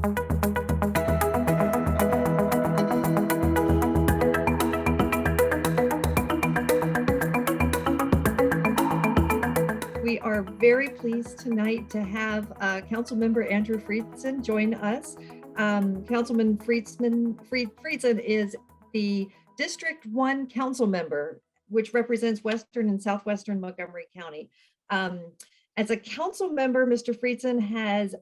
We are very pleased tonight to have Councilmember Andrew Friedson join us. Councilman Friedson is the District 1 council member, which represents Western and Southwestern Montgomery County. As a council member, Mr. Friedson has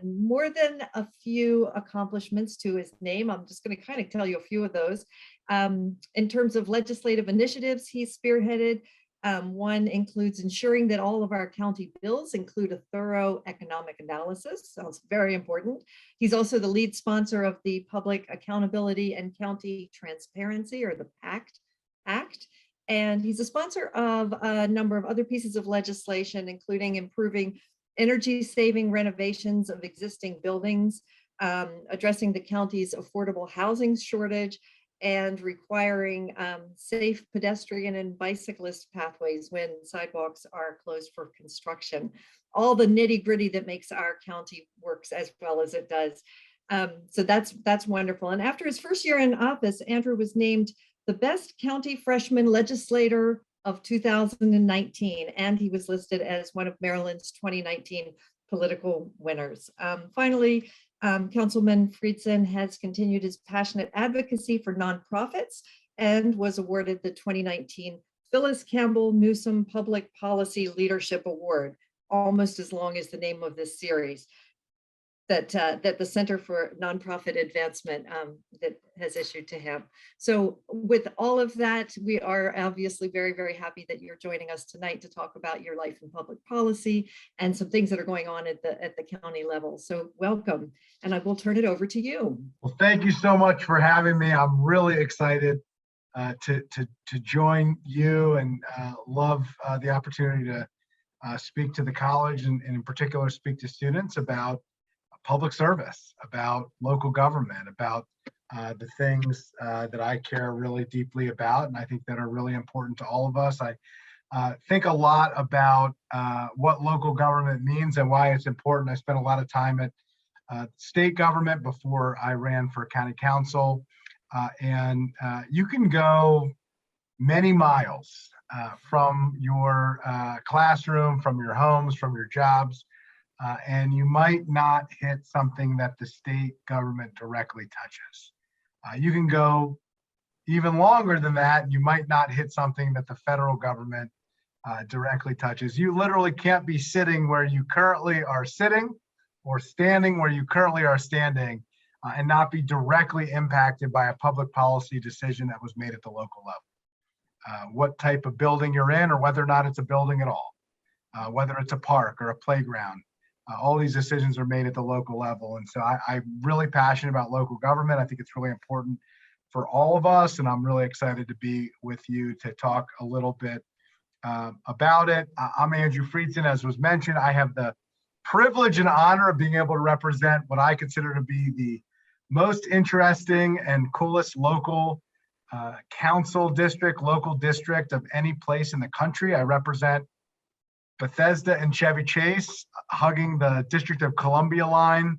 more than a few accomplishments to his name. I'm just going to kind of tell you a few of those. In terms of legislative initiatives he's spearheaded, one includes ensuring that all of our county bills include a thorough economic analysis. Sounds very important. He's also the lead sponsor of the Public Accountability and County Transparency, or the PACT Act. And he's a sponsor of a number of other pieces of legislation, including improving energy saving renovations of existing buildings, addressing the county's affordable housing shortage, and requiring safe pedestrian and bicyclist pathways when sidewalks are closed for construction. All the nitty gritty that makes our county works as well as it does. So that's wonderful. And after his first year in office, Andrew was named the best county freshman legislator of 2019, and he was listed as one of Maryland's 2019 political winners. Finally, Councilman Friedson has continued his passionate advocacy for nonprofits and was awarded the 2019 Phyllis Campbell Newsom Public Policy Leadership Award, almost as long as the name of this series, that the Center for Nonprofit Advancement that has issued to him. So with all of that, we are obviously very, very happy that you're joining us tonight to talk about your life in public policy and some things that are going on at the county level. So welcome, and I will turn it over to you. Well, thank you so much for having me. I'm really excited to join you, and love the opportunity to speak to the college, and in particular speak to students about public service, about local government, about the things that I care really deeply about, and I think that are really important to all of us. I think a lot about what local government means and why it's important. I spent a lot of time at state government before I ran for county council, and you can go many miles from your classroom, from your homes, from your jobs, and you might not hit something that the state government directly touches. You can go even longer than that, and you might not hit something that the federal government directly touches. You literally can't be sitting where you currently are sitting or standing where you currently are standing and not be directly impacted by a public policy decision that was made at the local level. What type of building you're in, or whether or not it's a building at all, whether it's a park or a playground. All these decisions are made at the local level. And so I'm really passionate about local government. I think it's really important for all of us. And I'm really excited to be with you to talk a little bit about it. I'm Andrew Friedson, as was mentioned. I have the privilege and honor of being able to represent what I consider to be the most interesting and coolest local council district, local district of any place in the country. I represent Bethesda and Chevy Chase, hugging the District of Columbia line,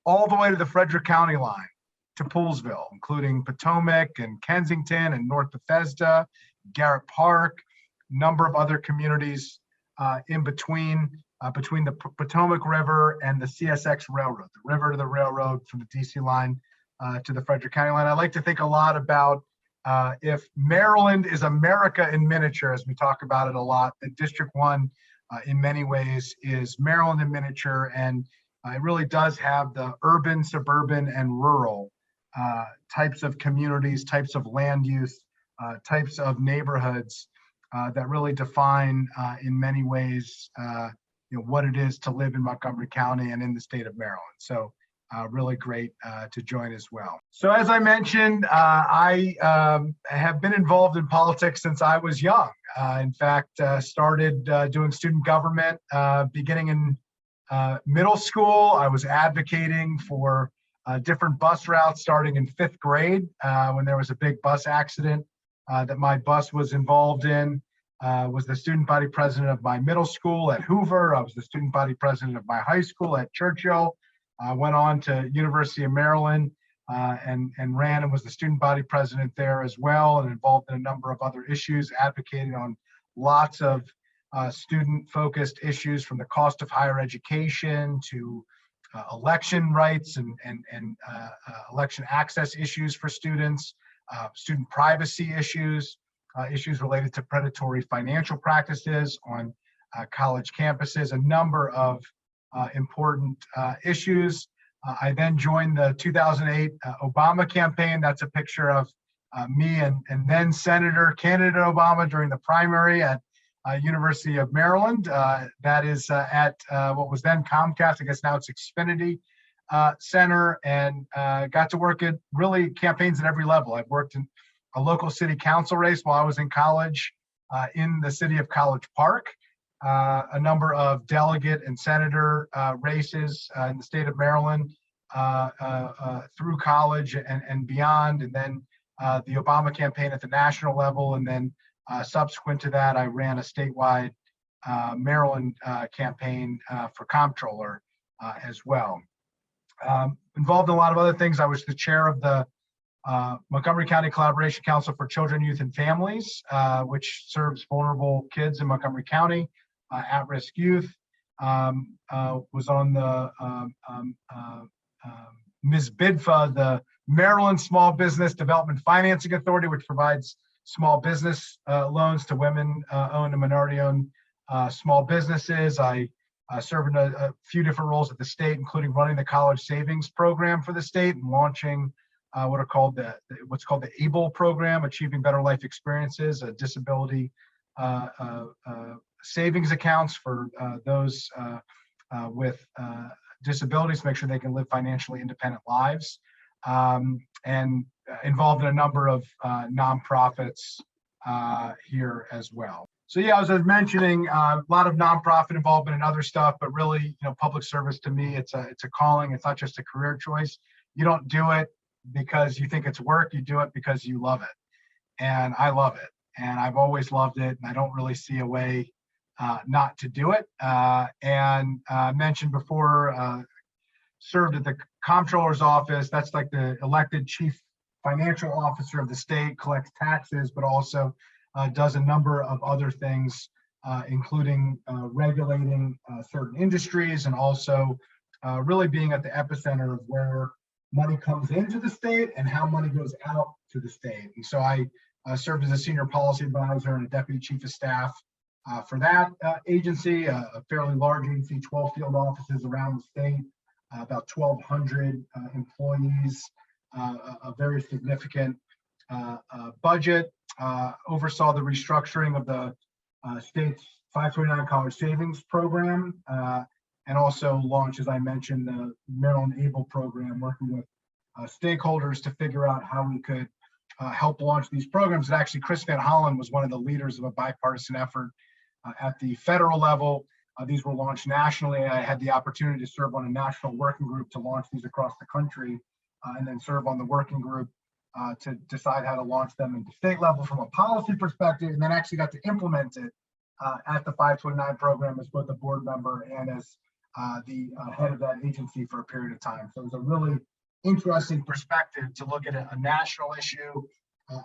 all the way to the Frederick County line, to Poolesville, including Potomac and Kensington and North Bethesda, Garrett Park, a number of other communities in between the Potomac River and the CSX Railroad, the river to the railroad from the DC line to the Frederick County line. I like to think a lot about if Maryland is America in miniature, as we talk about it a lot, that District 1 in many ways is Maryland in miniature, and it really does have the urban, suburban, and rural types of communities, types of land use, types of neighborhoods that really define in many ways what it is to live in Montgomery County and in the state of Maryland. So really great to join as well. So as I mentioned, I have been involved in politics since I was young. In fact, started doing student government beginning in middle school. I was advocating for different bus routes starting in 5th grade when there was a big bus accident that my bus was involved in. Was the student body president of my middle school at Hoover. I was the student body president of my high school at Churchill. Went on to University of Maryland and ran and was the student body president there as well, and involved in a number of other issues, advocating on lots of student-focused issues, from the cost of higher education to election rights and election access issues for students, student privacy issues, issues related to predatory financial practices on college campuses, a number of important issues. I then joined the 2008 Obama campaign. That's a picture of me and then Senator candidate Obama during the primary at University of Maryland. That is at what was then Comcast. I guess now it's Xfinity Center, and got to work at really campaigns at every level. I've worked in a local city council race while I was in college in the city of College Park, a number of delegate and senator races in the state of Maryland through college and beyond, and then the Obama campaign at the national level, and then subsequent to that, I ran a statewide Maryland campaign for comptroller as well. Involved in a lot of other things. I was the chair of the Montgomery County Collaboration Council for Children, Youth, and Families, which serves vulnerable kids in Montgomery County, at-risk youth. Was on the Ms. BIDFA, the Maryland Small Business Development Financing Authority, which provides small business loans to women-owned and minority-owned small businesses. I serve in a few different roles at the state, including running the college savings program for the state and launching what's called the ABLE program, Achieving Better Life Experiences, a disability savings accounts for those with disabilities to make sure they can live financially independent lives, and involved in a number of nonprofits here as well. So yeah, as I was mentioning, a lot of nonprofit involvement and other stuff, but really, public service to me, it's a calling. It's not just a career choice. You don't do it because you think it's work. You do it because you love it, and I love it, and I've always loved it, and I don't really see a way not to do it. And mentioned before, served at the comptroller's office. That's like the elected chief financial officer of the state, collects taxes, but also does a number of other things, including regulating certain industries, and also really being at the epicenter of where money comes into the state and how money goes out to the state. And so I served as a senior policy advisor and a deputy chief of staff for that agency, a fairly large agency, 12 field offices around the state, about 1,200 employees, a very significant budget, oversaw the restructuring of the state's 529 college savings program, and also launched, as I mentioned, the Maryland ABLE program, working with stakeholders to figure out how we could help launch these programs. And actually, Chris Van Hollen was one of the leaders of a bipartisan effort at the federal level. These were launched nationally. I had the opportunity to serve on a national working group to launch these across the country, and then serve on the working group to decide how to launch them at the state level from a policy perspective, and then actually got to implement it at the 529 program as both a board member and as the head of that agency for a period of time. So it was a really interesting perspective to look at a national issue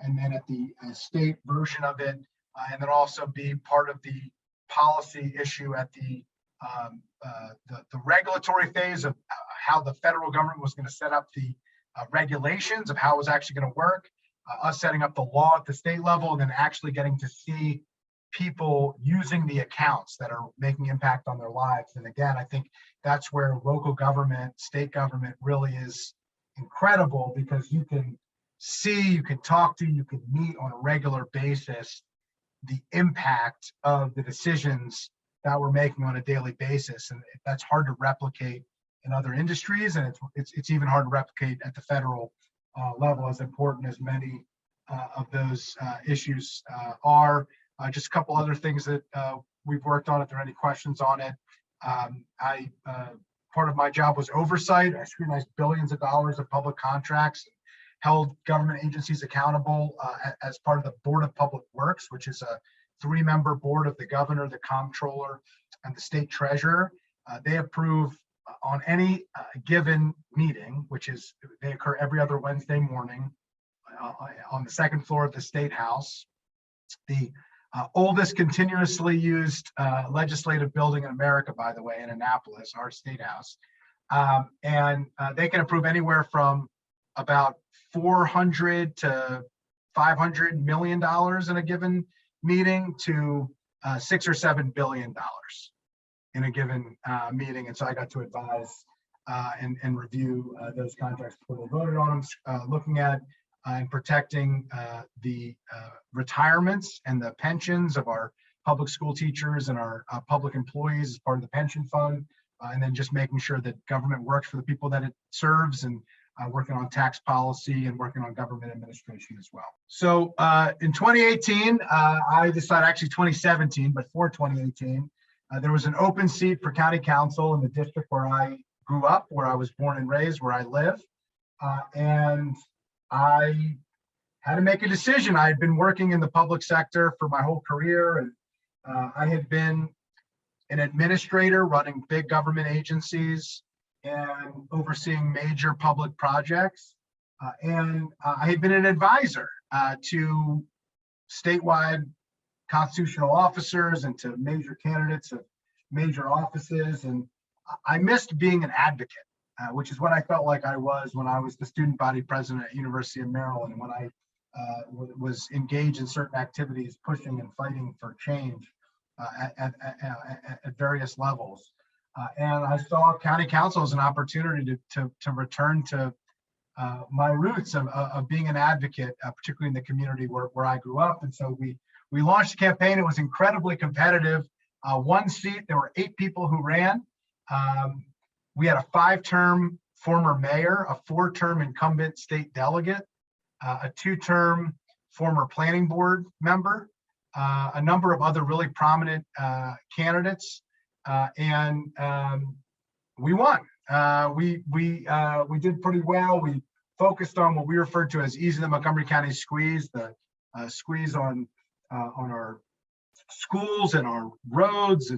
and then at the state version of it, and then also be part of the policy issue at the regulatory phase of how the federal government was going to set up the regulations of how it was actually going to work, us setting up the law at the state level, and then actually getting to see people using the accounts that are making impact on their lives. And again, I think that's where local government, state government really is incredible, because you can see, you can talk to, you can meet on a regular basis the impact of the decisions that we're making on a daily basis. And that's hard to replicate in other industries, and it's even hard to replicate at the federal level, as important as many of those issues are. Just a couple other things that we've worked on, if there are any questions on it. Part of my job was oversight. I scrutinized billions of dollars of public contracts, held government agencies accountable as part of the Board of Public Works, which is a 3-member board of the governor, the comptroller, and the state treasurer. They approve on any given meeting, which is they occur every other Wednesday morning on the second floor of the State House, the oldest continuously used legislative building in America, by the way, in Annapolis, our State House. And they can approve anywhere from about $400 to $500 million in a given meeting to $6 or $7 billion in a given meeting. And so I got to advise and review those contracts before they voted on them, looking at and protecting the retirements and the pensions of our public school teachers and our public employees as part of the pension fund, and then just making sure that government works for the people that it serves, and working on tax policy and working on government administration as well. So in 2018, I decided, actually 2017, but for 2018, there was an open seat for county council in the district where I grew up, where I was born and raised, where I live. And I had to make a decision. I had been working in the public sector for my whole career, and I had been an administrator running big government agencies and overseeing major public projects. And I had been an advisor to statewide constitutional officers and to major candidates of major offices. And I missed being an advocate, which is what I felt like I was when I was the student body president at University of Maryland, when I was engaged in certain activities, pushing and fighting for change at various levels. And I saw county council as an opportunity to return to my roots of being an advocate, particularly in the community where I grew up. And so we launched a campaign. It was incredibly competitive. One seat, there were 8 people who ran. We had a 5-term former mayor, a 4-term incumbent state delegate, a 2-term former planning board member, a number of other really prominent candidates, and we won. We did pretty well. We focused on what we referred to as easing the Montgomery County squeeze, the squeeze on our schools and our roads,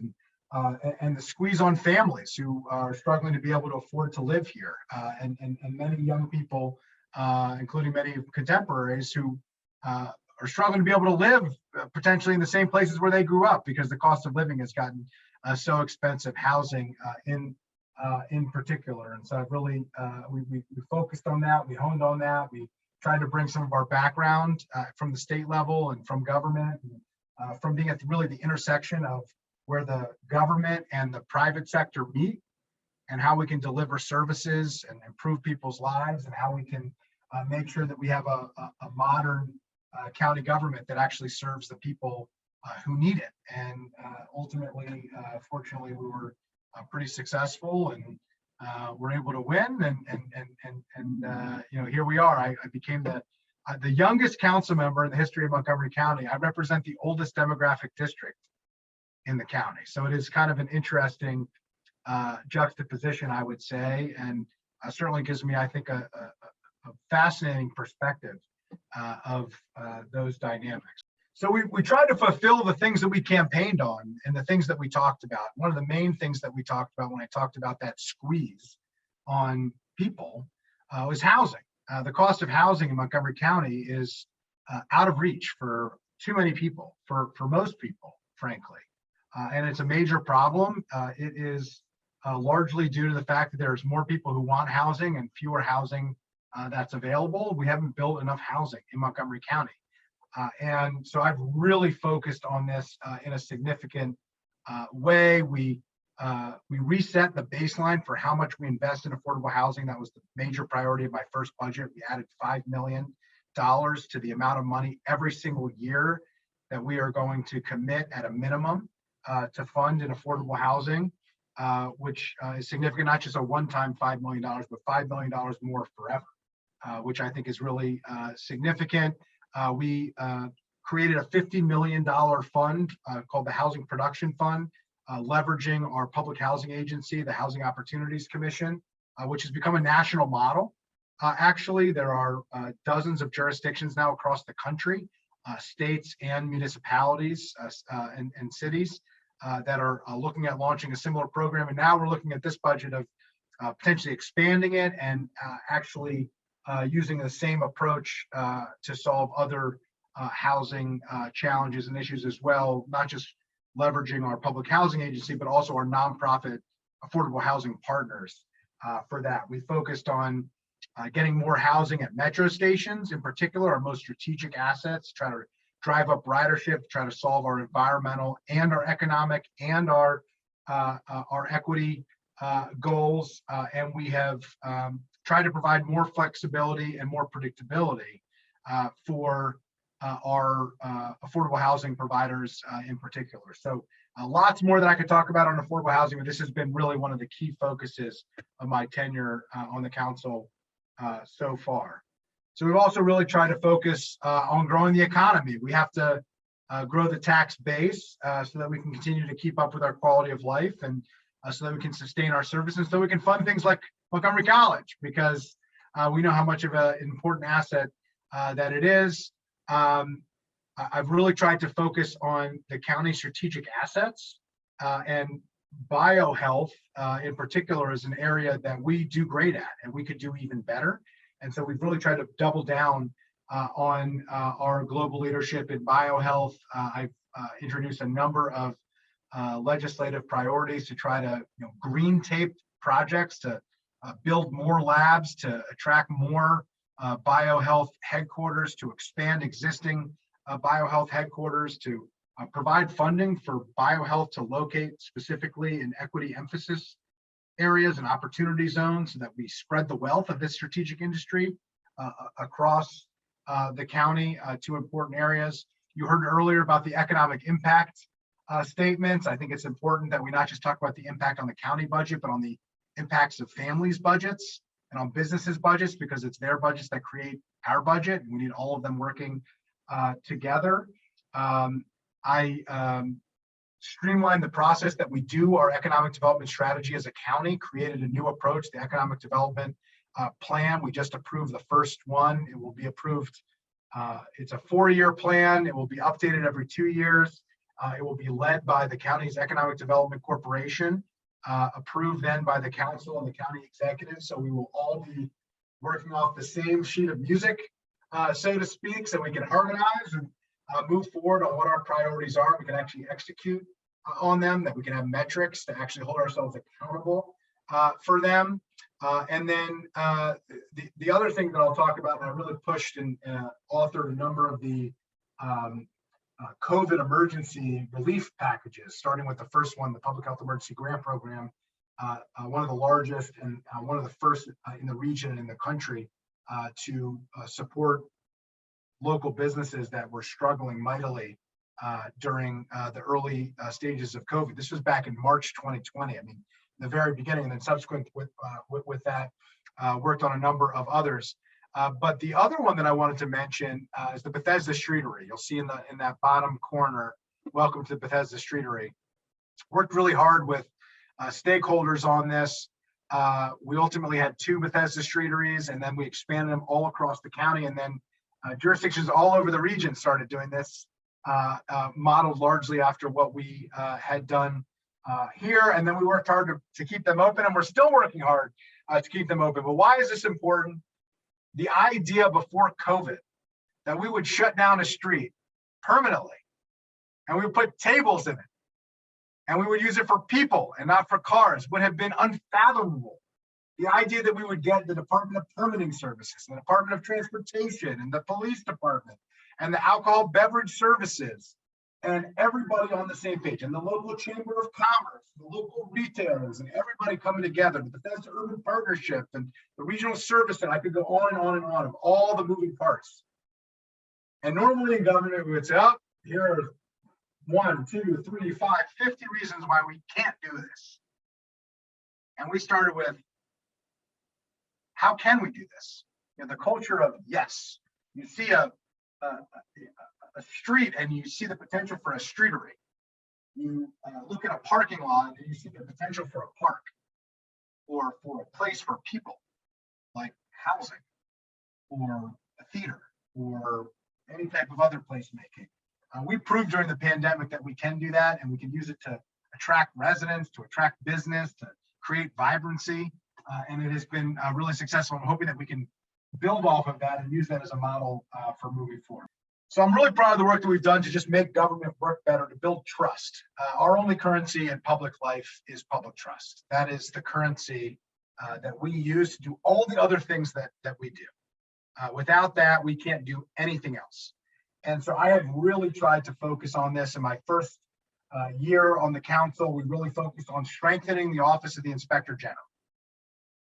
and the squeeze on families who are struggling to be able to afford to live here, and many young people, including many contemporaries, who are struggling to be able to live potentially in the same places where they grew up, because the cost of living has gotten so expensive, housing in particular. And so I've really, we focused on that, we honed on that, we tried to bring some of our background from the state level and from government, and, from being at really the intersection of where the government and the private sector meet, and how we can deliver services and improve people's lives, and how we can make sure that we have a modern county government that actually serves the people who need it. And ultimately, fortunately, we were pretty successful, and we're able to win. And you know, here we are. I became the youngest council member in the history of Montgomery County. I represent the oldest demographic district in the county. So it is kind of an interesting juxtaposition, I would say, and certainly gives me, I think, a fascinating perspective of those dynamics. So we tried to fulfill the things that we campaigned on and the things that we talked about. One of the main things that we talked about when I talked about that squeeze on people was housing. The cost of housing in Montgomery County is out of reach for too many people, for most people, frankly. And it's a major problem. It is largely due to the fact that there's more people who want housing and fewer housing that's available. We haven't built enough housing in Montgomery County. And so I've really focused on this in a significant way. We reset the baseline for how much we invest in affordable housing. That was the major priority of my first budget. We added $5 million to the amount of money every single year that we are going to commit at a minimum to fund in affordable housing, which is significant, not just a one-time $5 million, but $5 million more forever, which I think is really significant. We created a $50 million fund called the Housing Production Fund, leveraging our public housing agency, the Housing Opportunities Commission, which has become a national model. Actually, there are dozens of jurisdictions now across the country, states and municipalities and cities that are looking at launching a similar program. And now we're looking at this budget of potentially expanding it and actually using the same approach to solve other housing challenges and issues as well, not just leveraging our public housing agency, but also our nonprofit affordable housing partners for that. We focused on getting more housing at metro stations, in particular, our most strategic assets, try to drive up ridership, try to solve our environmental and our economic and our equity goals. And we have tried to provide more flexibility and more predictability for our affordable housing providers in particular. So lots more that I could talk about on affordable housing, but this has been really one of the key focuses of my tenure on the council so far. So we've also really tried to focus on growing the economy. We have to grow the tax base so that we can continue to keep up with our quality of life, and so that we can sustain our services, so we can fund things like Montgomery College, because we know how much of an important asset that it is. I've really tried to focus on the county's strategic assets, and biohealth in particular is an area that we do great at and we could do even better. And so we've really tried to double down on our global leadership in biohealth. I've introduced a number of legislative priorities to try to green tape projects to build more labs, to attract more biohealth headquarters, to expand existing biohealth headquarters, to provide funding for biohealth to locate specifically in equity emphasis areas and opportunity zones, so that we spread the wealth of this strategic industry across the county to important areas. You heard earlier about the economic impact statements. I think it's important that we not just talk about the impact on the county budget, but on the impacts of families' budgets and on businesses' budgets, because it's their budgets that create our budget. We need all of them working together. I streamlined the process that we do our economic development strategy as a county, created a new approach, the economic development plan. We just approved the first one. It will be approved. It's a 4-year plan. It will be updated every 2 years. It will be led by the county's Economic Development Corporation, approved then by the council and the county executive. So we will all be working off the same sheet of music, so to speak, so we can harmonize and move forward on what our priorities are. We can actually execute on them, that we can have metrics to actually hold ourselves accountable for them. And then the other thing that I'll talk about, and I really pushed and authored a number of the COVID emergency relief packages, starting with the first one, the Public Health Emergency Grant Program, one of the largest and one of the first in the region and in the country to support local businesses that were struggling mightily during the early stages of COVID. This was back in March 2020. I mean, the very beginning, and then subsequent with that, worked on a number of others. But the other one that I wanted to mention is the Bethesda Streetery. You'll see in that bottom corner, welcome to Bethesda Streetery. Worked really hard with stakeholders on this. We ultimately had 2 Bethesda Streeteries, and then we expanded them all across the county, and then jurisdictions all over the region started doing this, modeled largely after what we had done here. And then we worked hard to keep them open, and we're still working hard to keep them open. But why is this important? The idea before COVID that we would shut down a street permanently, and we would put tables in it, and we would use it for people and not for cars, would have been unfathomable. The idea that we would get the Department of Permitting Services, the Department of Transportation, and the police department, and the alcohol beverage services, and everybody on the same page, and the local chamber of commerce, the local retailers, and everybody coming together, the Bethesda Urban Partnership, and the regional service, and I could go on and on and on of all the moving parts. And normally in government, we would say, oh, here are 1, 2, 3, 5, 50 reasons why we can't do this. And we started with, how can we do this? The culture of yes. You see a street and you see the potential for a streetery. You look at a parking lot and you see the potential for a park, or for a place for people, like housing or a theater or any type of other placemaking. We proved during the pandemic that we can do that, and we can use it to attract residents, to attract business, to create vibrancy. and it has been really successful. I'm hoping that we can build off of that and use that as a model for moving forward. So I'm really proud of the work that we've done to just make government work better, to build trust. Our only currency in public life is public trust. That is the currency that we use to do all the other things that we do. Without that, we can't do anything else. And so I have really tried to focus on this. In my first year on the council, we really focused on strengthening the Office of the Inspector General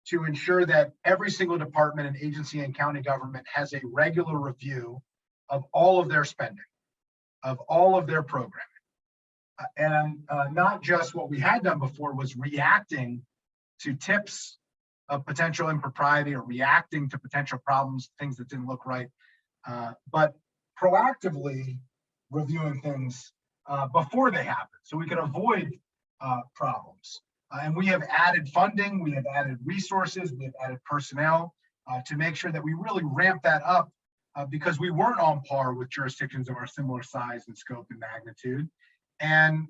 to ensure that every single department and agency in county government has a regular review of all of their spending, of all of their programming. And not just what we had done before was reacting to tips of potential impropriety or reacting to potential problems, things that didn't look right, but proactively reviewing things before they happen so we can avoid problems. And we have added funding, we have added resources, we have added personnel to make sure that we really ramp that up because we weren't on par with jurisdictions of our similar size and scope and magnitude. And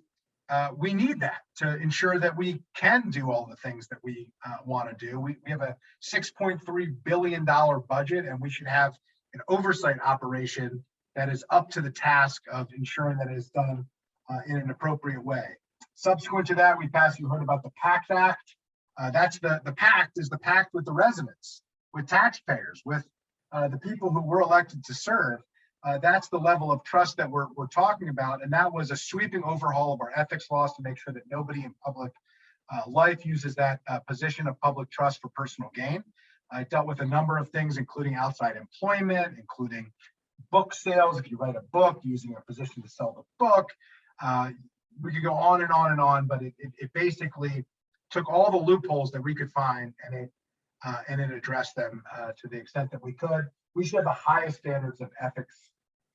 we need that to ensure that we can do all the things that we want to do. We have a $6.3 billion budget, and we should have an oversight operation that is up to the task of ensuring that it is done in an appropriate way. Subsequent to that, you heard about the PACT Act. That's the pact is the pact with the residents, with taxpayers, with the people who were elected to serve. That's the level of trust that we're talking about. And that was a sweeping overhaul of our ethics laws to make sure that nobody in public life uses that position of public trust for personal gain. I dealt with a number of things, including outside employment, including book sales. If you write a book, using a position to sell the book. We could go on and on and on, but it basically took all the loopholes that we could find and it addressed them to the extent that we could. We should have the highest standards of ethics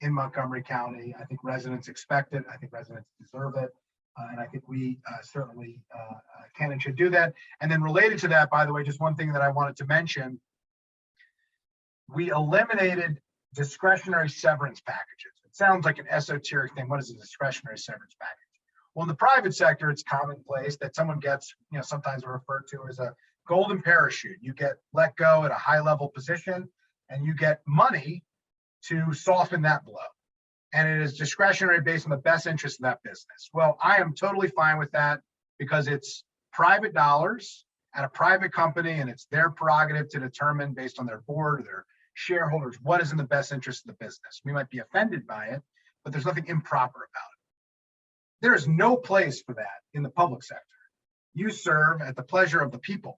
in Montgomery County. I think residents expect it. I think residents deserve it. And I think we certainly can and should do that. And then related to that, by the way, just one thing that I wanted to mention, we eliminated discretionary severance packages. It sounds like an esoteric thing. What is a discretionary severance package? Well, in the private sector, it's commonplace that someone gets, sometimes referred to as a golden parachute. You get let go at a high level position and you get money to soften that blow. And it is discretionary based on the best interest of that business. Well, I am totally fine with that because it's private dollars at a private company and it's their prerogative to determine based on their board or their shareholders what is in the best interest of the business. We might be offended by it, but there's nothing improper about it. There is no place for that in the public sector. You serve at the pleasure of the people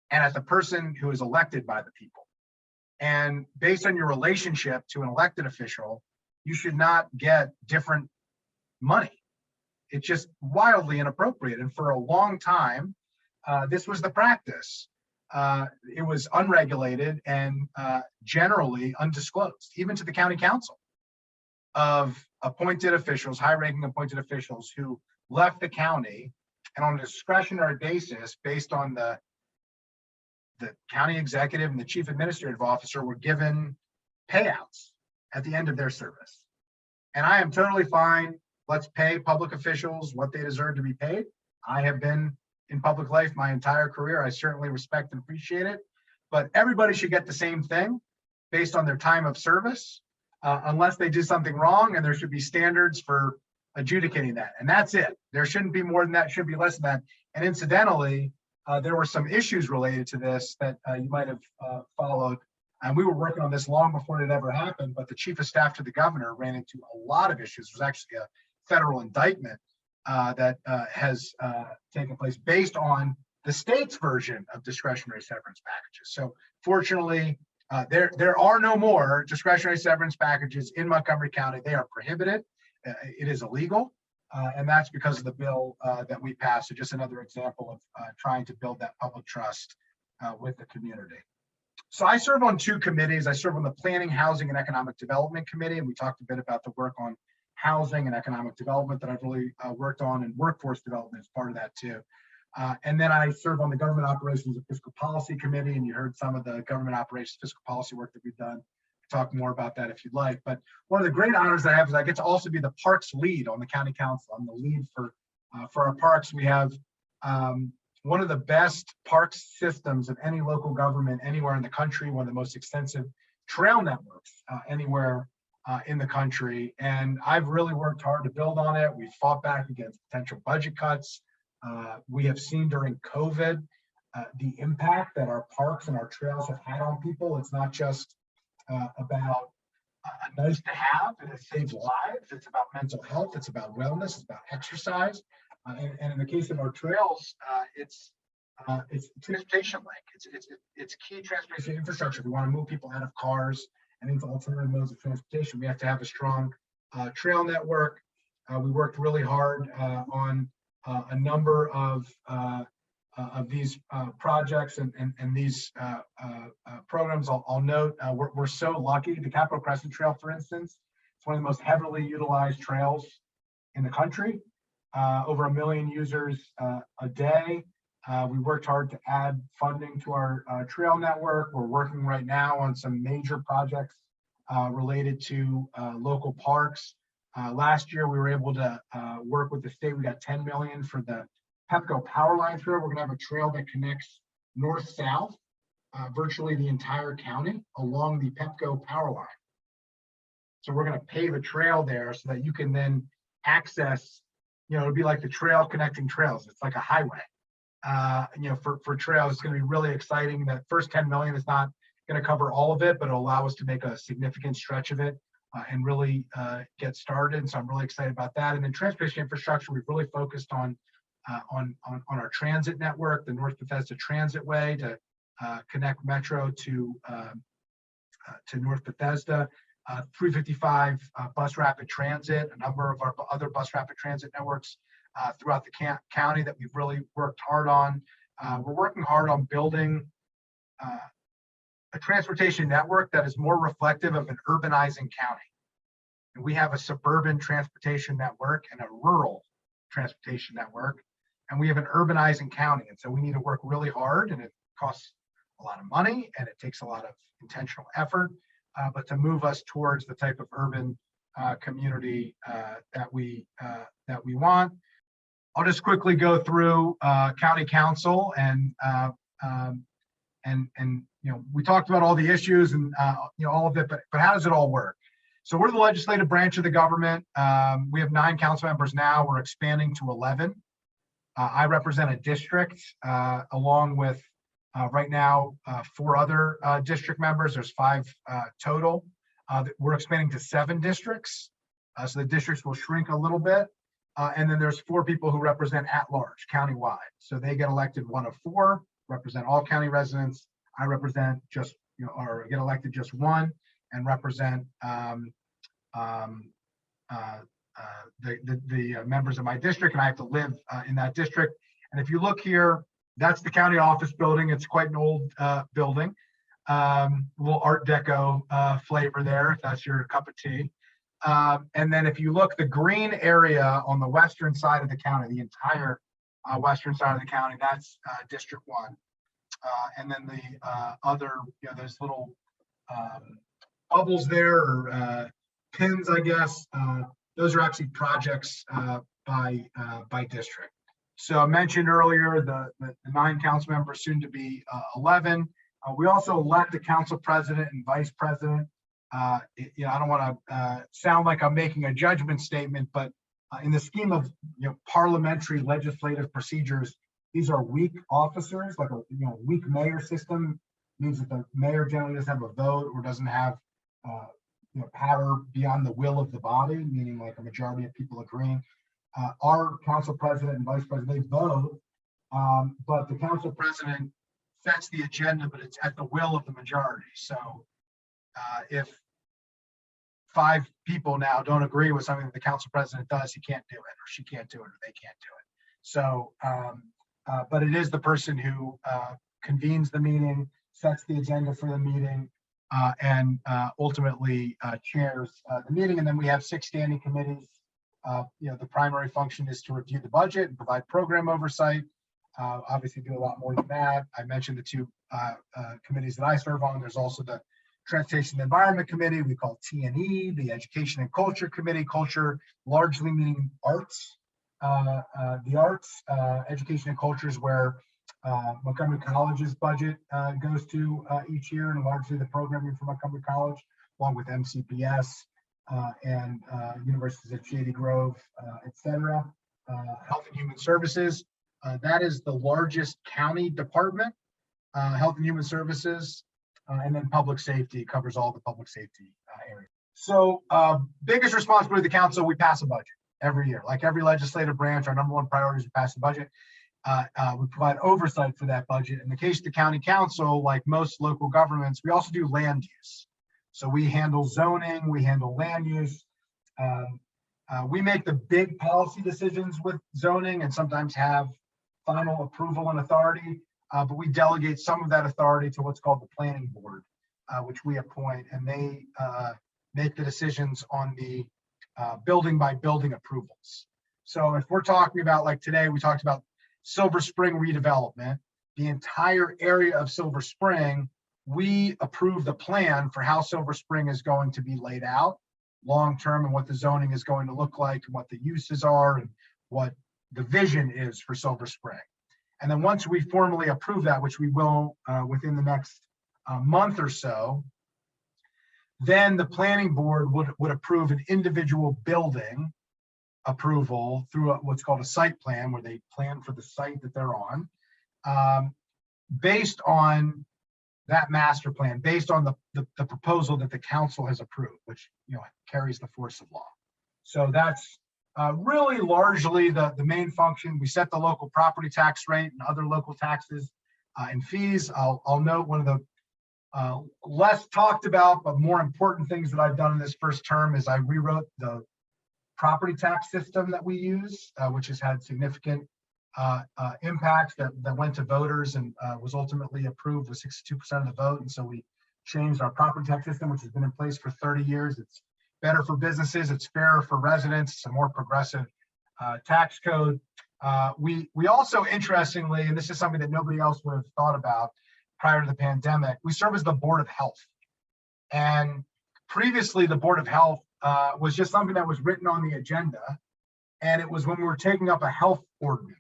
and as the person who is elected by the people. And based on your relationship to an elected official, you should not get different money. It's just wildly inappropriate. And for a long time, this was the practice. It was unregulated and generally undisclosed, even to the county council, of appointed officials, high-ranking appointed officials who left the county and on a discretionary basis, based on the county executive and the chief administrative officer, were given payouts at the end of their service. And I am totally fine. Let's pay public officials what they deserve to be paid. I have been in public life my entire career. I certainly respect and appreciate it, but everybody should get the same thing based on their time of service, unless they do something wrong, and there should be standards for adjudicating that. And that's it. There shouldn't be more than that, should be less than that. And incidentally, there were some issues related to this that you might have followed. And we were working on this long before it ever happened, but the chief of staff to the governor ran into a lot of issues. It was actually a federal indictment that has taken place based on the state's version of discretionary severance packages. So fortunately, there are no more discretionary severance packages in Montgomery County. They are prohibited. It is illegal. And that's because of the bill that we passed. So just another example of trying to build that public trust with the community. So I serve on two committees. I serve on the Planning, Housing, and Economic Development Committee, and we talked a bit about the work on housing and economic development that I've really worked on, and workforce development is part of that too. And then I serve on the Government Operations and Fiscal Policy Committee, and you heard some of the government operations fiscal policy work that we've done. Talk more about that if you'd like. But one of the great honors that I have is I get to also be the parks lead on the county council. I'm the lead for our parks. We have one of the best park systems of any local government anywhere in the country, one of the most extensive trail networks anywhere in the country. And I've really worked hard to build on it. We've fought back against potential budget cuts. We have seen during COVID the impact that our parks and our trails have had on people. It's not just about nice to have, and it saves lives. It's about mental health. It's about wellness. It's about exercise. And in the case of our trails, it's transportation link. It's key transportation infrastructure. If we want to move people out of cars and into alternative modes of transportation, we have to have a strong trail network. We worked really hard on a number of these projects and these programs. I'll note we're so lucky. The Capitol Crescent Trail, for instance, it's one of the most heavily utilized trails in the country. Over 1 million users a day. We worked hard to add funding to our trail network. We're working right now on some major projects related to local parks. Last year, we were able to work with the state. We got $10 million for the Pepco power line trail. We're gonna have a trail that connects north-south, virtually the entire county along the Pepco power line. So we're gonna pave a trail there so that you can then access, it'd be like the trail connecting trails. It's like a highway. For trails, it's gonna be really exciting. That first 10 million is not gonna cover all of it, but it'll allow us to make a significant stretch of it and really get started. So I'm really excited about that. And then transportation infrastructure, we've really focused on our transit network, the North Bethesda Transit Way to connect Metro to North Bethesda, 355 bus rapid transit, a number of our other bus rapid transit networks throughout the county that we've really worked hard on. We're working hard on building a transportation network that is more reflective of an urbanizing county. And we have a suburban transportation network and a rural transportation network, and we have an urbanizing county. And so we need to work really hard, and it costs a lot of money and it takes a lot of intentional effort, but to move us towards the type of urban community that we want. I'll just quickly go through county council and we talked about all the issues and all of it, but how does it all work? So we're the legislative branch of the government. We have 9 council members now. We're expanding to 11. I represent a district along with right now 4 other district members. There's 5 total. We're expanding to 7 districts. So the districts will shrink a little bit. And then there's 4 people who represent at large countywide. So they get elected 1 of 4, represent all county residents. I represent just, or get elected just 1 and represent the members of my district, and I have to live in that district. And if you look here, that's the county office building. It's quite an old building, little Art Deco flavor there, if that's your cup of tea. And then if you look, the green area on the western side of the county, the entire western side of the county, that's District 1. And then the other, those little bubbles there, or pins, I guess, those are actually projects by district. So I mentioned earlier the 9 council members, soon to be 11. We also elect the council president and vice president. I don't want to sound like I'm making a judgment statement, but in the scheme of parliamentary legislative procedures, these are weak officers. Like a weak mayor system means that the mayor generally doesn't have a vote or doesn't have power beyond the will of the body, meaning like a majority of people agreeing. Our council president and vice president, they vote, but the council president sets the agenda, but it's at the will of the majority. So if 5 people now don't agree with something that the council president does, he can't do it, or she can't do it, or they can't do it. So, but it is the person who convenes the meeting, sets the agenda for the meeting, and ultimately chairs the meeting. And then we have 6 standing committees. The primary function is to review the budget and provide program oversight. Obviously do a lot more than that. I mentioned the 2 committees that I serve on. There's also the Transportation and Environment Committee, we call T&E, the Education and Culture Committee, culture largely meaning arts. The arts, education and culture is where Montgomery College's budget goes to each year, and largely the programming for Montgomery College, along with MCPS and universities at Shady Grove, et cetera. Health and Human Services, that is the largest county department, Health and Human Services, and then Public Safety covers all the public safety areas. So biggest responsibility of the council, we pass a budget every year. Like every legislative branch, our number one priority is to pass the budget. We provide oversight for that budget. In the case of the county council, like most local governments, we also do land use. So we handle zoning, we handle land use. We make the big policy decisions with zoning and sometimes have final approval and authority, but we delegate some of that authority to what's called the planning board, which we appoint, and they make the decisions on the building by building approvals. So if we're talking about, like today, we talked about Silver Spring redevelopment, the entire area of Silver Spring, we approve the plan for how Silver Spring is going to be laid out long-term and what the zoning is going to look like and what the uses are and what the vision is for Silver Spring. And then once we formally approve that, which we will within the next month or so, then the planning board would approve an individual building approval through what's called a site plan, where they plan for the site that they're on, based on that master plan, based on the proposal that the council has approved, which carries the force of law. So that's really largely the main function. We set the local property tax rate and other local taxes and fees. I'll note one of the less talked about but more important things that I've done in this first term is I rewrote the property tax system that we use, which has had significant impacts that went to voters and was ultimately approved with 62% of the vote. And so we changed our property tax system, which has been in place for 30 years. It's better for businesses, it's fairer for residents, it's a more progressive tax code. We also, interestingly, and this is something that nobody else would have thought about prior to the pandemic, we serve as the Board of Health. And previously the Board of Health was just something that was written on the agenda. And it was when we were taking up a health ordinance.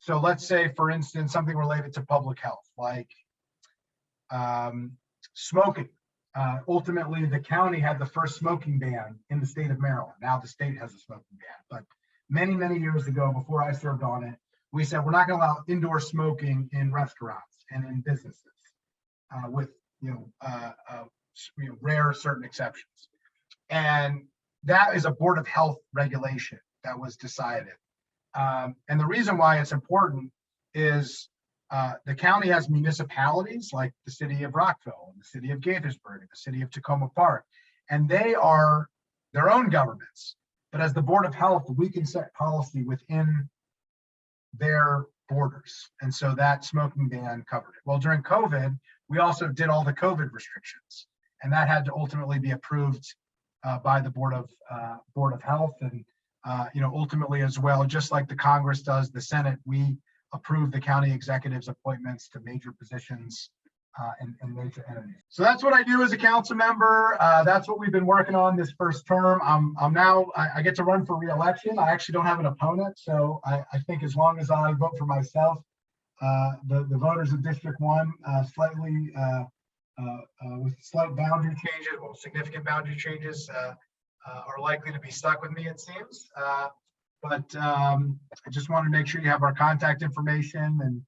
So let's say, for instance, something related to public health, like smoking. Ultimately, the county had the first smoking ban in the state of Maryland. Now the state has a smoking ban. But many, many years ago, before I served on it, we said we're not going to allow indoor smoking in restaurants and in businesses with rare certain exceptions. And that is a Board of Health regulation that was decided. And the reason why it's important is the county has municipalities like the city of Rockville, and the city of Gaithersburg, and the city of Tacoma Park, and they are their own governments. But as the Board of Health, we can set policy within their borders. And so that smoking ban covered it. Well, during COVID, we also did all the COVID restrictions, and that had to ultimately be approved by the Board of Health, and ultimately as well, just like the Congress does, the Senate, we approve the county executive's appointments to major positions and major entities. So that's what I do as a council member. That's what we've been working on this first term. I get to run for re-election. I actually don't have an opponent, so I think as long as I vote for myself, the voters of District 1 with slight boundary changes, well, significant boundary changes, are likely to be stuck with me, it seems. But I just want to make sure you have our contact information and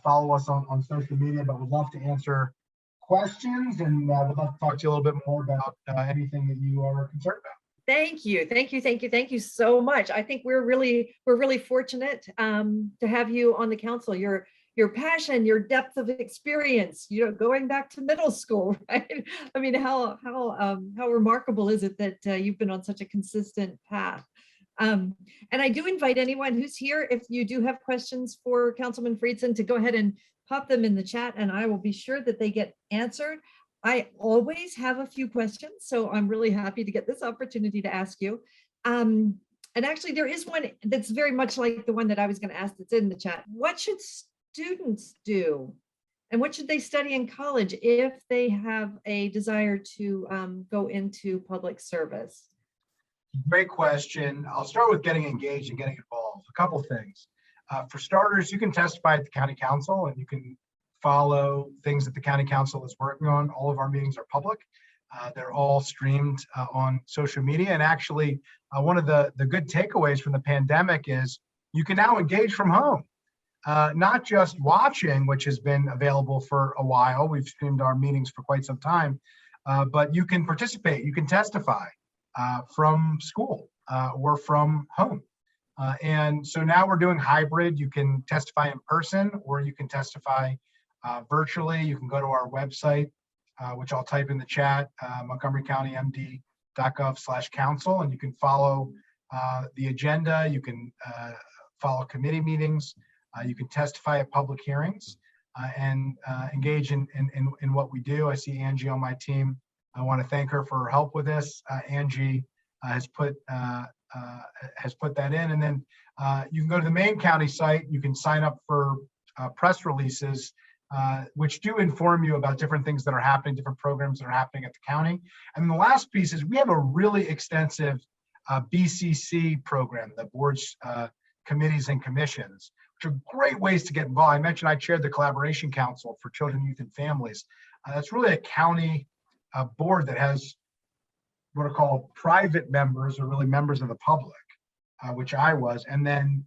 follow us on social media, but would love to answer questions and would love to talk to you a little bit more about anything that you are concerned about. Thank you so much. I think we're really fortunate to have you on the council. Your passion, your depth of experience, going back to middle school, right? I mean, how remarkable is it that you've been on such a consistent path? And I do invite anyone who's here, if you do have questions for Councilman Friedson, to go ahead and pop them in the chat, and I will be sure that they get answered. I always have a few questions, so I'm really happy to get this opportunity to ask you. And actually, there is one that's very much like the one that I was going to ask that's in the chat. What should students do, and what should they study in college if they have a desire to go into public service? Great question. I'll start with getting engaged and getting involved. A couple things. For starters, you can testify at the county council and you can follow things that the county council is working on. All of our meetings are public. They're all streamed on social media. And actually, one of the good takeaways from the pandemic is you can now engage from home. Not just watching, which has been available for a while. We've streamed our meetings for quite some time, but you can participate, you can testify from school or from home. And so now we're doing hybrid. You can testify in person or you can testify virtually. You can go to our website, which I'll type in the chat, montgomerycountymd.gov/council, and you can follow the agenda. You can follow committee meetings. You can testify at public hearings and engage in what we do. I see Angie on my team. I want to thank her for her help with this. Angie has put that in, and then you can go to the main county site. You can sign up for press releases, which do inform you about different things that are happening, different programs that are happening at the county. And the last piece is we have a really extensive BCC program, the board's committees and commissions, which are great ways to get involved. I mentioned I chaired the Collaboration Council for Children, Youth, and Families. That's really a county board that has what are called private members, or really members of the public, which I was, and then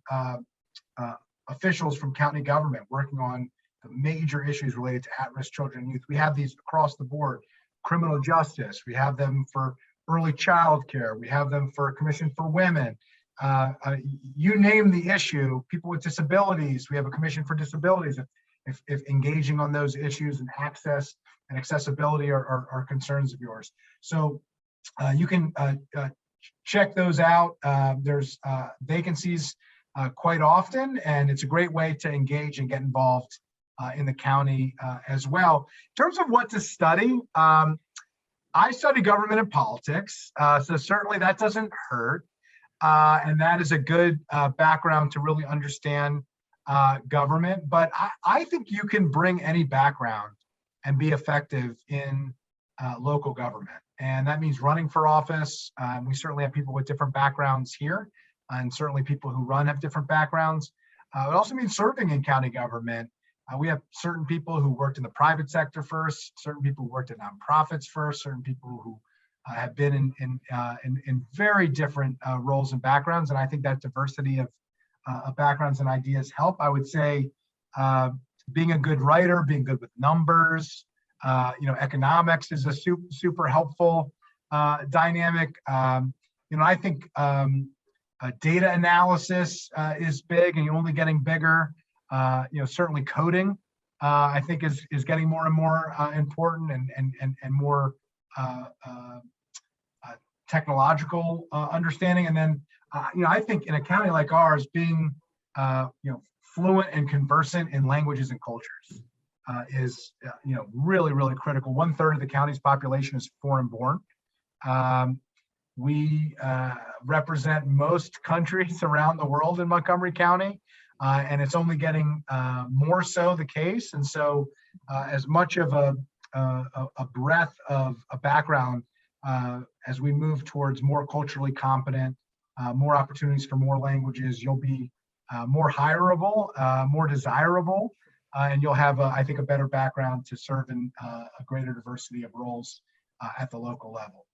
officials from county government working on the major issues related to at-risk children and youth. We have these across the board: criminal justice. We have them for early child care. We have them for a commission for women. You name the issue, people with disabilities, we have a commission for disabilities. If engaging on those issues and access and accessibility are concerns of yours. So you can check those out. There's vacancies quite often, and it's a great way to engage and get involved in the county as well. In terms of what to study, I study government and politics, so certainly that doesn't hurt. And that is a good background to really understand government. But I think you can bring any background and be effective in local government. And that means running for office. We certainly have people with different backgrounds here, and certainly people who run have different backgrounds. It also means serving in county government. We have certain people who worked in the private sector first, certain people who worked at nonprofits first, certain people who have been in very different roles and backgrounds, and I think that diversity of backgrounds and ideas help. I would say being a good writer, being good with numbers, economics is a super helpful dynamic. I think data analysis is big, and you're only getting bigger. Certainly coding, I think is getting more and more important and more technological understanding. And then, I think in a county like ours, being, fluent and conversant in languages and cultures is, really, really critical. 1/3 of the county's population is foreign born. We represent most countries around the world in Montgomery County, and it's only getting more so the case. And so as much of a breadth of a background as we move towards more culturally competent, more opportunities for more languages, you'll be more hireable, more desirable, and you'll have, I think, a better background to serve in a greater diversity of roles at the local level.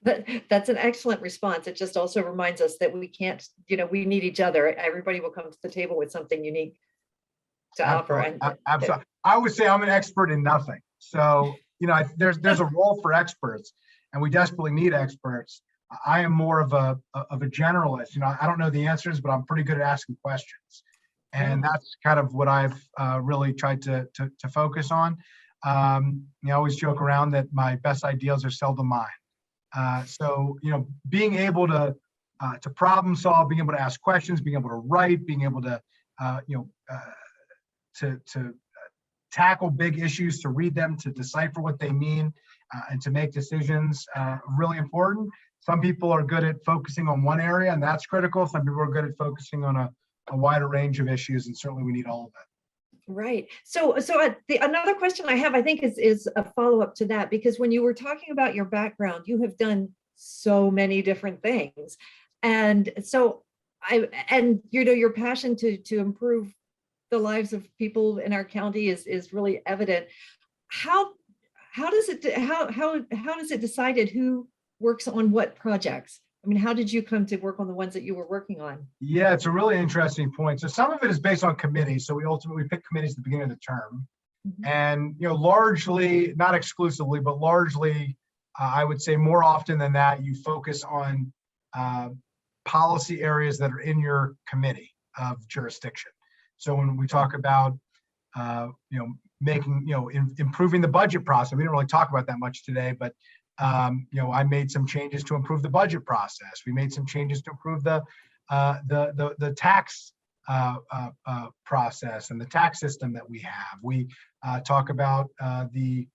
That's an excellent response. It just also reminds us that we can't, we need each other. Everybody will come to the table with something unique to offer. Absolutely. I would say I'm an expert in nothing. So, there's a role for experts, and we desperately need experts. I am more of a generalist. I don't know the answers, but I'm pretty good at asking questions. And that's kind of what I've really tried to focus on. I always joke around that my best ideas are seldom mine. So, being able to problem solve, being able to ask questions, being able to write, being able to, to tackle big issues, to read them, to decipher what they mean, and to make decisions, really important. Some people are good at focusing on one area, and that's critical. Some people are good at focusing on a wider range of issues, and certainly we need all of that. Right. So another question I have, I think, is a follow-up to that, because when you were talking about your background, you have done so many different things. And so and you know, your passion to improve the lives of people in our county is really evident. How how does it decided who works on what projects? I mean, how did you come to work on the ones that you were working on? Yeah, it's a really interesting point. So some of it is based on committees. So we ultimately pick committees at the beginning of the term. Mhm. And, largely, not exclusively, but largely, I would say more often than that, you focus on uh, policy areas that are in your committee of jurisdiction. So when we talk about, making, improving the budget process, we didn't really talk about that much today, but, I made some changes to improve the budget process. We made some changes to improve the tax process and the tax system that we have. We talk about the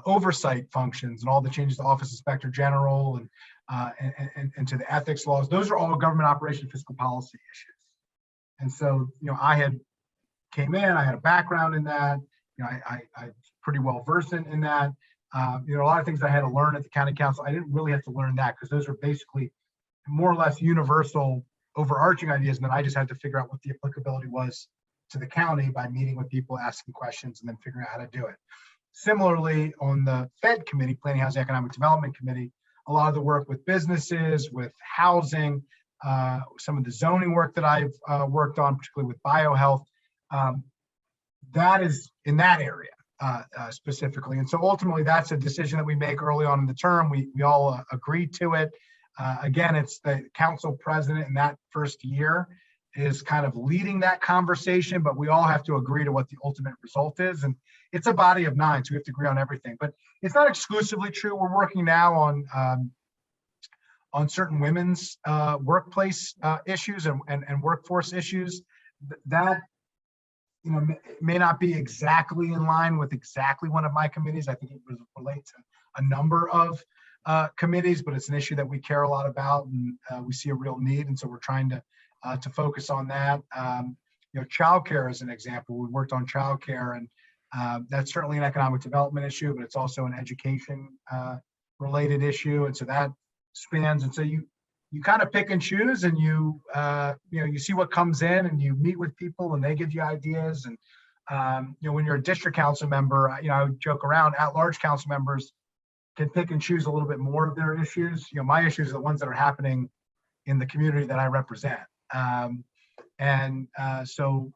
oversight functions and all the changes to Office Inspector General and to the ethics laws. Those are all government operation fiscal policy issues. And so, I had came in, I had a background in that. I pretty well versed in that. A lot of things I had to learn at the county council. I didn't really have to learn that because those are basically more or less universal overarching ideas. And then I just had to figure out what the applicability was to the county by meeting with people, asking questions, and then figuring out how to do it. Similarly, on the Fed committee, Planning, Housing, Economic Development Committee, a lot of the work with businesses, with housing, some of the zoning work that I've worked on, particularly with biohealth, that is in that area specifically. And so ultimately, that's a decision that we make early on in the term. We all agreed to it. Again, it's the council president in that first year is kind of leading that conversation, but we all have to agree to what the ultimate result is. And it's a body of 9, so we have to agree on everything. But it's not exclusively true. We're working now on certain women's workplace issues and workforce issues. That may not be exactly in line with exactly one of my committees. I think it would relate to a number of committees, but it's an issue that we care a lot about, and we see a real need, and so we're trying to focus on that. Childcare is an example. We worked on childcare, and that's certainly an economic development issue, but it's also an education related issue, and so that spans. And so you kind of pick and choose, and you see what comes in, and you meet with people, and they give you ideas. And when you're a district council member, I would joke around. At-large council members can pick and choose a little bit more of their issues. My issues are the ones that are happening in the community that I represent. So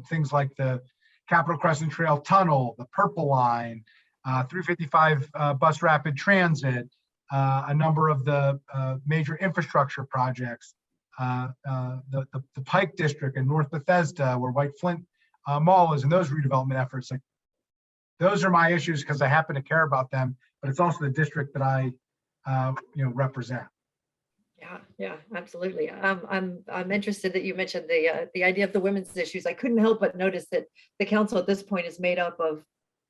things like the Capitol Crescent Trail Tunnel, the Purple Line, 355 bus rapid transit, a number of the major infrastructure projects, the Pike District in North Bethesda, where White Flint Mall is, and those redevelopment efforts. Like, those are my issues because I happen to care about them, but it's also the district that I represent. Yeah, absolutely. I'm interested that you mentioned the idea of the women's issues. I couldn't help but notice that the council at this point is made up of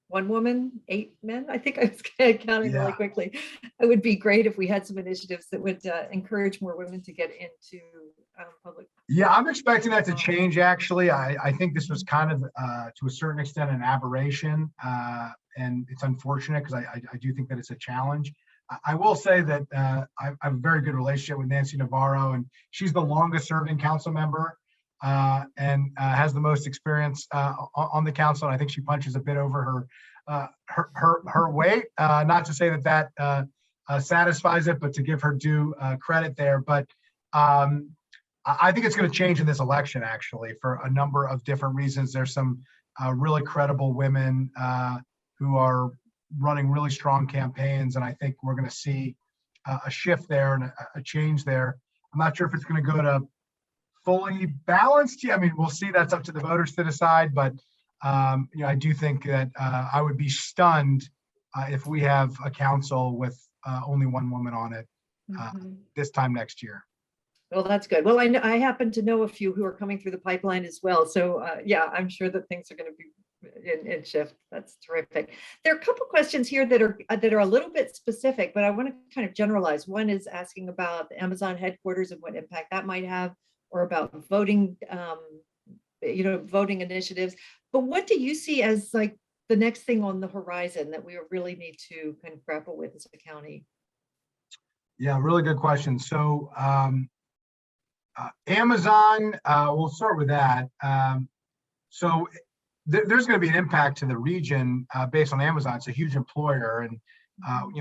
1 woman, 8 men. I think I was counting really quickly. It would be great if we had some initiatives that would encourage more women to get into public. Yeah, I'm expecting that to change, actually. I think this was kind of, to a certain extent, an aberration. And it's unfortunate because I do think that it's a challenge. I will say that I have a very good relationship with Nancy Navarro, and she's the longest serving council member and has the most experience on the council. And I think she punches a bit over her weight. Not to say that satisfies it, but to give her due credit there. But I think it's going to change in this election, actually, for a number of different reasons. There's some really credible women who are running really strong campaigns, and I think we're going to see a shift there and a change there. I'm not sure if it's going to go to fully balanced. I mean, we'll see. That's up to the voters to decide. But I do think that I would be stunned if we have a council with only 1 woman on it this time next year. Well, that's good. Well, I happen to know a few who are coming through the pipeline as well. So yeah, I'm sure that things are going to be in shift. That's terrific. There are a couple questions here that are a little bit specific, but I want to kind of generalize. One is asking about the Amazon headquarters and what impact that might have, or about voting, voting initiatives. But what do you see as like the next thing on the horizon that we really need to kind of grapple with as a county? Yeah, really good question. So Amazon, we'll start with that. So there's going to be an impact to the region based on Amazon. It's a huge employer, and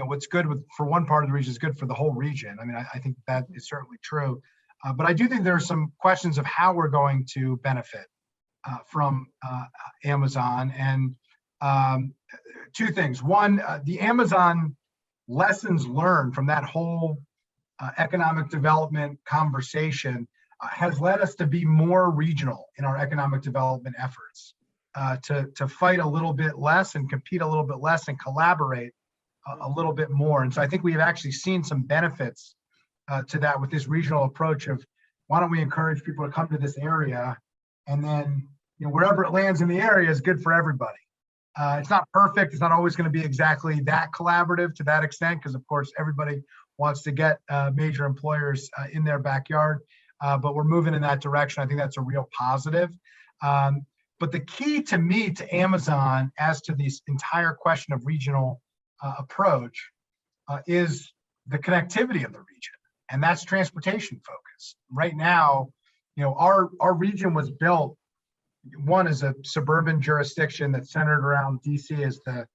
what's good for one part of the region is good for the whole region. I mean, I think that is certainly true. But I do think there are some questions of how we're going to benefit from Amazon, and two things. One, the Amazon lessons learned from that whole economic development conversation has led us to be more regional in our economic development efforts, to fight a little bit less and compete a little bit less and collaborate a little bit more. And so I think we've actually seen some benefits to that with this regional approach of why don't we encourage people to come to this area, and then wherever it lands in the area is good for everybody. It's not perfect. It's not always going to be exactly that collaborative to that extent, because of course everybody wants to get major employers in their backyard, but we're moving in that direction. I think that's a real positive. But the key to me to Amazon as to this entire question of regional approach is the connectivity of the region, and that's transportation focused. Right now, our region was built, one, is a suburban jurisdiction that's centered around DC as the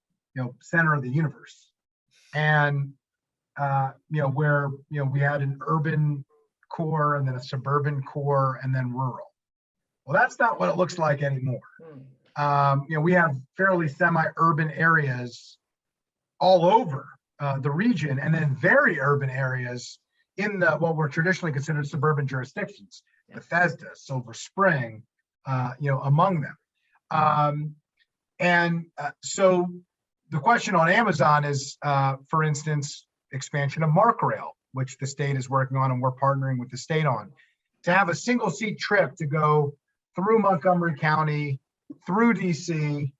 center of the universe, and where we had an urban core and then a suburban core and then rural. Well, that's not what it looks like anymore. We have fairly semi-urban areas all over the region, and then very urban areas in what were traditionally considered suburban jurisdictions, Bethesda, Silver Spring, among them. So the question on Amazon is, for instance, expansion of MARC Rail, which the state is working on and we're partnering with the state on, to have a single seat trip to go through Montgomery County, through DC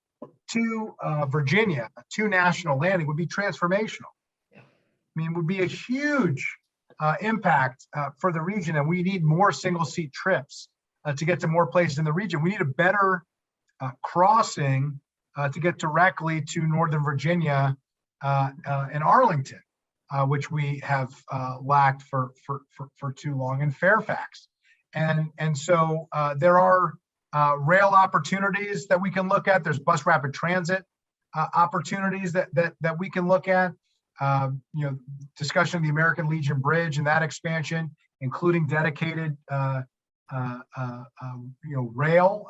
to Virginia, to national landing would be transformational. I mean, it would be a huge impact for the region, and we need more single seat trips to get to more places in the region. We need a better crossing to get directly to Northern Virginia and Arlington, which we have lacked for too long, in Fairfax. And so there are rail opportunities that we can look at. There's bus rapid transit opportunities that we can look at. Discussion of the American Legion Bridge and that expansion, including dedicated rail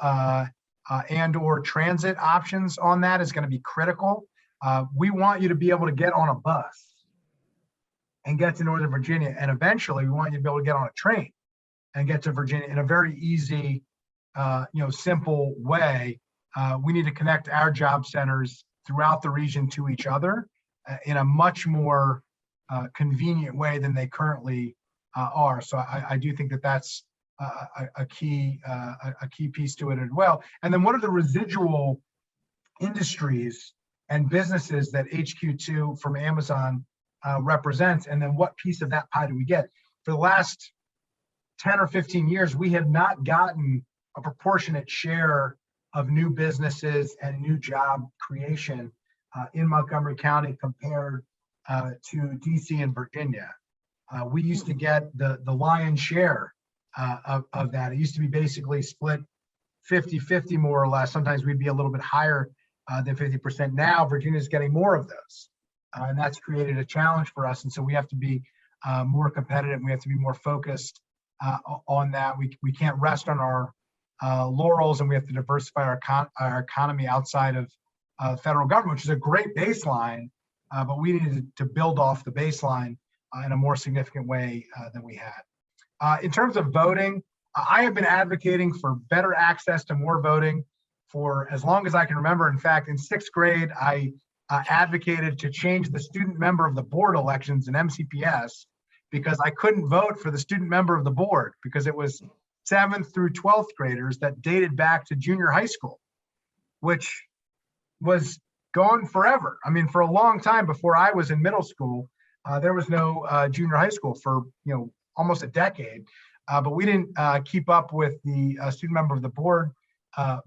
and or transit options on that, is going to be critical. We want you to be able to get on a bus and get to Northern Virginia, and eventually we want you to be able to get on a train and get to Virginia in a very easy, simple way. We need to connect our job centers throughout the region to each other in a much more convenient way than they currently are. So I do think that that's a key piece to it as well. And then what are the residual industries and businesses that HQ2 from Amazon represents, and then what piece of that pie do we get? For the last 10 or 15 years, we have not gotten a proportionate share of new businesses and new job creation in Montgomery County compared to DC and Virginia. We used to get the lion's share of that. It used to be basically split 50-50 more or less. Sometimes we'd be a little bit higher than 50%. Now Virginia's getting more of those. And that's created a challenge for us. And so we have to be more competitive. We have to be more focused on that. We can't rest on our laurels, and we have to diversify our economy outside of federal government, which is a great baseline, but we needed to build off the baseline in a more significant way than we had. In terms of voting, I have been advocating for better access to more voting for as long as I can remember. In fact, in 6th grade, I advocated to change the student member of the board elections in MCPS because I couldn't vote for the student member of the board because it was 7th through 12th graders that dated back to junior high school, which was gone forever. I mean, for a long time before I was in middle school, there was no junior high school for almost a decade, but we didn't keep up with the student member of the board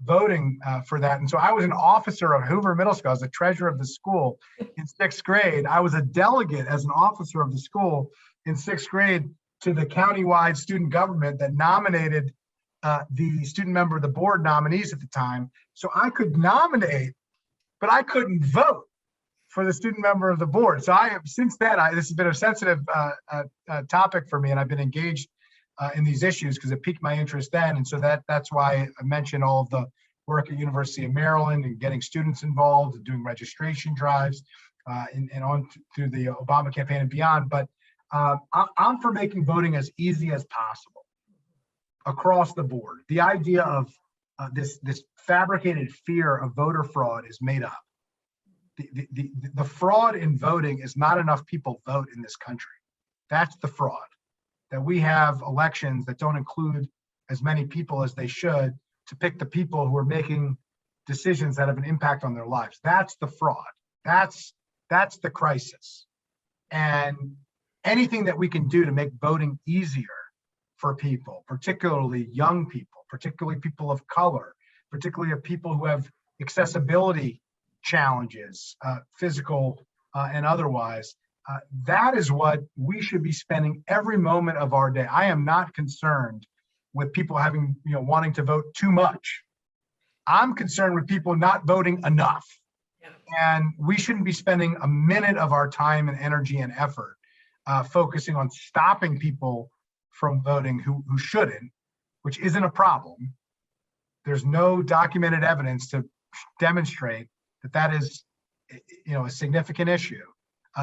voting for that. And so I was an officer of Hoover Middle School. I was the treasurer of the school in 6th grade. I was a delegate as an officer of the school in 6th grade to the countywide student government that nominated the student member of the board nominees at the time. So I could nominate, but I couldn't vote for the student member of the board. So since then, this has been a sensitive topic for me, and I've been engaged in these issues because it piqued my interest then. And so that's why I mentioned all of the work at University of Maryland and getting students involved and doing registration drives and on through the Obama campaign and beyond. But I'm for making voting as easy as possible across the board. The idea of this fabricated fear of voter fraud is made up. The fraud in voting is not enough people vote in this country. That's the fraud. That we have elections that don't include as many people as they should to pick the people who are making decisions that have an impact on their lives. That's the fraud. That's the crisis. And anything that we can do to make voting easier for people, particularly young people, particularly people of color, particularly of people who have accessibility challenges, physical and otherwise, that is what we should be spending every moment of our day. I am not concerned with people having, wanting to vote too much. I'm concerned with people not voting enough. Yeah. And we shouldn't be spending a minute of our time and energy and effort focusing on stopping people from voting who shouldn't, which isn't a problem. There's no documented evidence to demonstrate that is, a significant issue.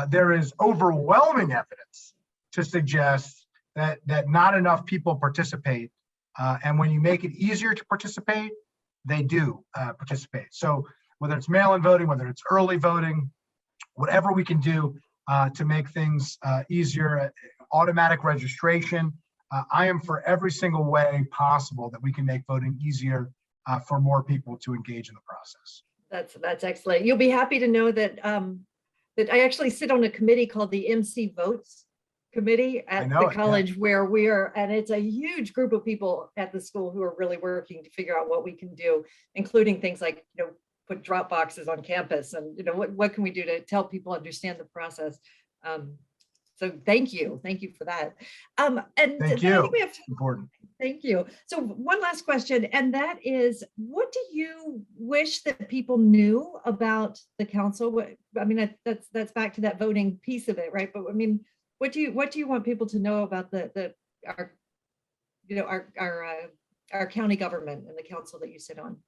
There is overwhelming evidence to suggest that not enough people participate. And when you make it easier to participate, they do participate. So whether it's mail-in voting, whether it's early voting, whatever we can do to make things easier, automatic registration, I am for every single way possible that we can make voting easier for more people to engage in the process. That's excellent. You'll be happy to know that that I actually sit on a committee called the MC Votes Committee at the college, where we are, and it's a huge group of people at the school who are really working to figure out what we can do, including things like, put drop boxes on campus and, what can we do to help people understand the process. So thank you for that. And thank you. I think we have important. Thank you. So one last question, and that is, what do you wish that people knew about the council? That's back to that voting piece of it, right? But what do you want people to know about our county government and the council that you sit on?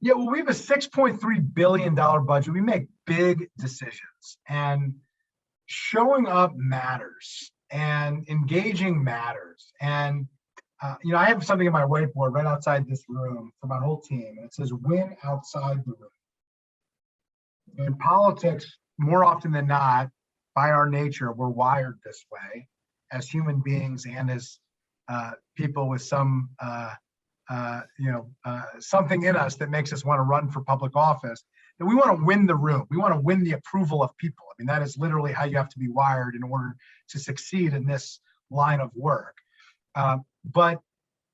Yeah, well, we have a $6.3 billion budget. We make big decisions, and showing up matters, and engaging matters. And I have something in my whiteboard right outside this room for my whole team, and it says "Win outside the room." In politics, more often than not, by our nature, we're wired this way as human beings and as people with some something in us that makes us want to run for public office. And we want to win the room. We want to win the approval of people. That is literally how you have to be wired in order to succeed in this line of work. But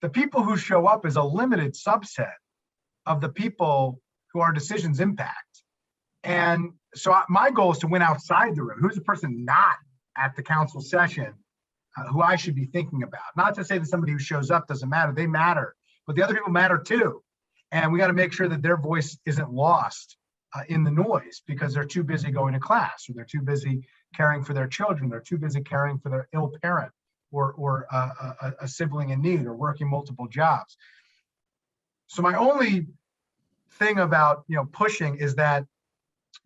the people who show up is a limited subset of the people who our decisions impact. And so my goal is to win outside the room. Who's the person not at the council session who I should be thinking about? Not to say that somebody who shows up doesn't matter. They matter, but the other people matter too. And we got to make sure that their voice isn't lost in the noise because they're too busy going to class, or they're too busy caring for their children. They're too busy caring for their ill parent or a sibling in need, or working multiple jobs. So my only thing about pushing is that,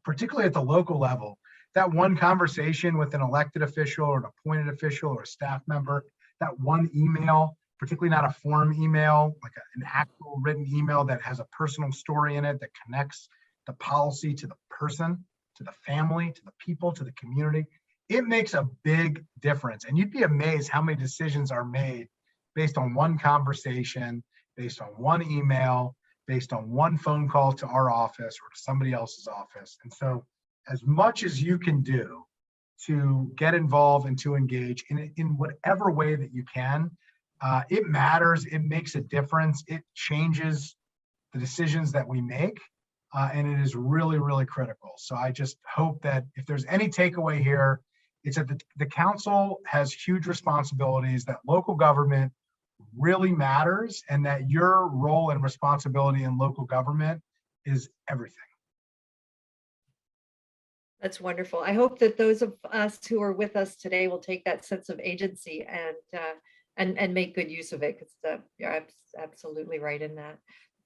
particularly at the local level, that one conversation with an elected official or an appointed official or a staff member, that one email, particularly not a form email, like an actual written email that has a personal story in it that connects the policy to the person, to the family, to the people, to the community, it makes a big difference. And you'd be amazed how many decisions are made based on one conversation, based on one email, based on one phone call to our office or to somebody else's office. And so as much as you can do to get involved and to engage in whatever way that you can, it matters, it makes a difference, it changes the decisions that we make. And it is really, really critical. So I just hope that if there's any takeaway here, It's that the council has huge responsibilities, that local government really matters, and that your role and responsibility in local government is everything. That's wonderful. I hope that those of us who are with us today will take that sense of agency and make good use of it, because you're absolutely right in that.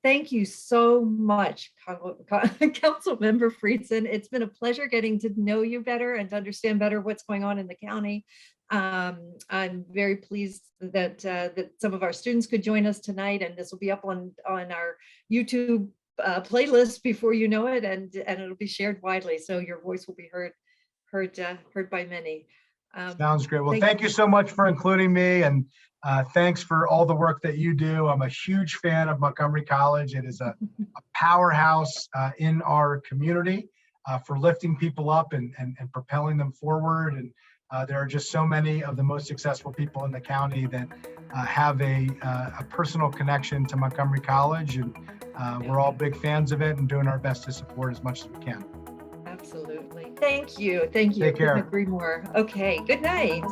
Thank you so much, Councilmember Friedson. It's been a pleasure getting to know you better and to understand better what's going on in the county. I'm very pleased that that some of our students could join us tonight, and this will be up on our YouTube playlist before you know it, and it'll be shared widely, so your voice will be heard by many. Sounds great. Well, thank you so much for including me, and thanks for all the work that you do. I'm a huge fan of Montgomery College. It is a powerhouse in our community for lifting people up and propelling them forward. And there are just so many of the most successful people in the county that have a personal connection to Montgomery College, and we're all big fans of it and doing our best to support as much as we can. Absolutely. Thank you. Thank you. Take care. Couldn't agree more. Okay. Good night.